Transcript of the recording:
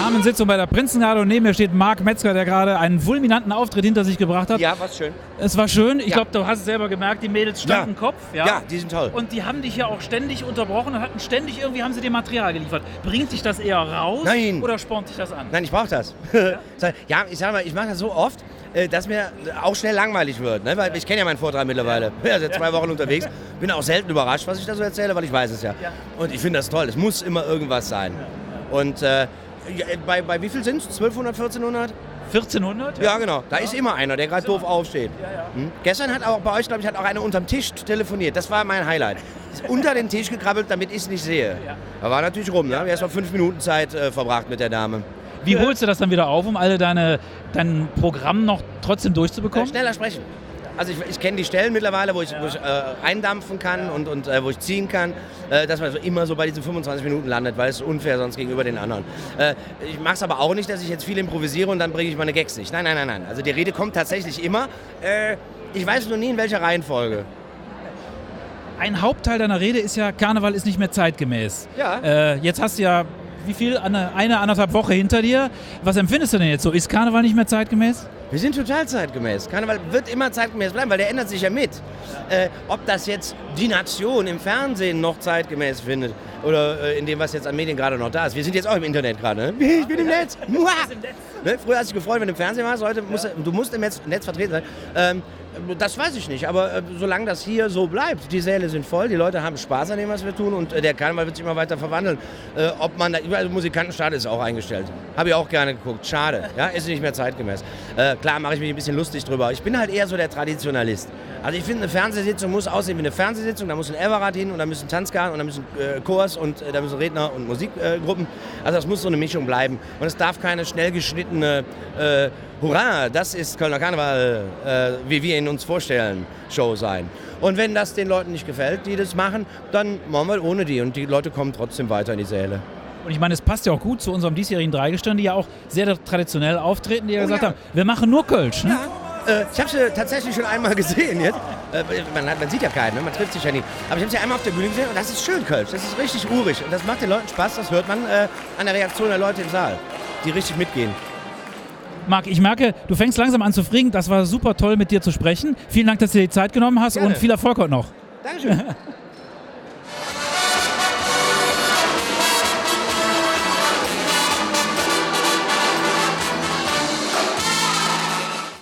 Damensitzung bei der Prinzengarde und neben mir steht Marc Metzger, der gerade einen fulminanten Auftritt hinter sich gebracht hat. Ja, war schön. Es war schön. Ich glaube, du hast es selber gemerkt, die Mädels standen Kopf. Ja, die sind toll. Und die haben dich ja auch ständig unterbrochen und hatten ständig irgendwie, haben sie dir Material geliefert. Bringt dich das eher raus? Nein. Oder spornt dich das an? Nein, ich brauche das. Ja, ich sag mal, ich mache das so oft, dass mir auch schnell langweilig wird. Ne? Weil ich kenne ja meinen Vortrag mittlerweile. Ich bin ja seit 2 Wochen unterwegs. Bin auch selten überrascht, was ich da so erzähle, weil ich weiß es ja. Und ich finde das toll. Es muss immer irgendwas sein. Und bei wie viel sind es? 1200, 1400? 1400? Ja, genau. Da ist immer einer, der gerade doof aufsteht. Gestern hat auch bei euch, glaube ich, hat auch einer unterm Tisch telefoniert. Das war mein Highlight. Ist unter den Tisch gekrabbelt, damit ich es nicht sehe. Da war natürlich rum. Ne? Wir haben erst mal 5 Minuten Zeit verbracht mit der Dame. Wie holst du das dann wieder auf, um alle dein Programm noch trotzdem durchzubekommen? Schneller sprechen. Also ich kenne die Stellen mittlerweile, wo ich eindampfen kann und wo ich ziehen kann, dass man so immer so bei diesen 25 Minuten landet, weil es unfair sonst gegenüber den anderen. Ich mache es aber auch nicht, dass ich jetzt viel improvisiere und dann bringe ich meine Gags nicht. Nein. Also die Rede kommt tatsächlich immer. Ich weiß nur nie, in welcher Reihenfolge. Ein Hauptteil deiner Rede ist ja, Karneval ist nicht mehr zeitgemäß. Ja. Jetzt hast du ja, wie viel? Eine 1,5 Woche hinter dir. Was empfindest du denn jetzt so? Ist Karneval nicht mehr zeitgemäß? Wir sind total zeitgemäß. Karneval wird immer zeitgemäß bleiben, weil der ändert sich ja mit. Ob das jetzt die Nation im Fernsehen noch zeitgemäß findet oder in dem, was jetzt an Medien gerade noch da ist. Wir sind jetzt auch im Internet gerade. Ne? Ich bin im Netz. Ne? Früher hast du dich gefreut, wenn du im Fernsehen warst. Heute musst du im Netz vertreten sein. Das weiß ich nicht, aber solange das hier so bleibt, die Säle sind voll, die Leute haben Spaß an dem, was wir tun und der Karneval wird sich immer weiter verwandeln. Also Musikantenstadel ist auch eingestellt. Habe ich auch gerne geguckt. Schade, ja, ist nicht mehr zeitgemäß. Klar mache ich mich ein bisschen lustig drüber. Ich bin halt eher so der Traditionalist. Also ich finde, eine Fernsehsitzung muss aussehen wie eine Fernsehsitzung. Da muss ein Everrad hin und da müssen Tanzgarten und da müssen Chors und da müssen Redner und Musikgruppen. Also das muss so eine Mischung bleiben. Und es darf keine schnell geschnittene Hurra, das ist Kölner Karneval, wie wir ihn uns vorstellen, Show sein. Und wenn das den Leuten nicht gefällt, die das machen, dann machen wir ohne die. Und die Leute kommen trotzdem weiter in die Säle. Und ich meine, es passt ja auch gut zu unserem diesjährigen Dreigestirn, die ja auch sehr traditionell auftreten, die ja gesagt haben, wir machen nur Kölsch. Ne? Ja. Ich habe sie tatsächlich schon einmal gesehen jetzt. Man sieht ja keinen, ne? Man trifft sich ja nie. Aber ich habe sie einmal auf der Bühne gesehen und das ist schön Kölsch. Das ist richtig urig und das macht den Leuten Spaß. Das hört man an der Reaktion der Leute im Saal, die richtig mitgehen. Marc, ich merke, du fängst langsam an zu frieren. Das war super toll, mit dir zu sprechen. Vielen Dank, dass du dir die Zeit genommen hast. Gerne. Und viel Erfolg heute noch. Dankeschön.